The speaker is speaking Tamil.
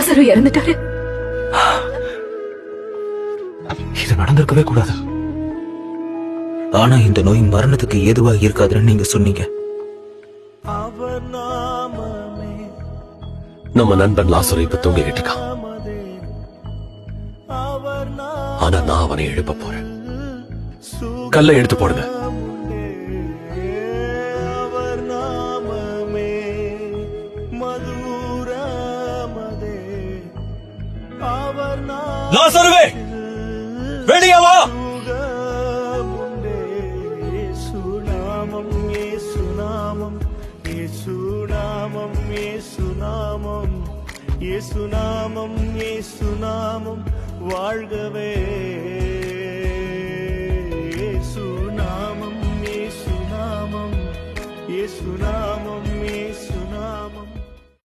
லாசரு இறந்துட்டாரு. இது நடந்திருக்கவே கூடாது. ஆனா இந்த நோய் மரணத்துக்கு ஏதுவா இருக்காதுன்னு நீங்க சொன்னீங்க. நம்ம நண்பன் லாசரு இப்ப தூங்கிக்கிட்டு இருக்கான். ஆனா நான் அவனை எழுப்ப போறேன். கல்லை எடுத்து போடுங்க. லாசருவே, வெளியே வா. இயேசுநாமம் இயேசுநாமம் வாழ்கவே. இயேசுநாமம் இயேசுநாமம் இயேசுநாமம்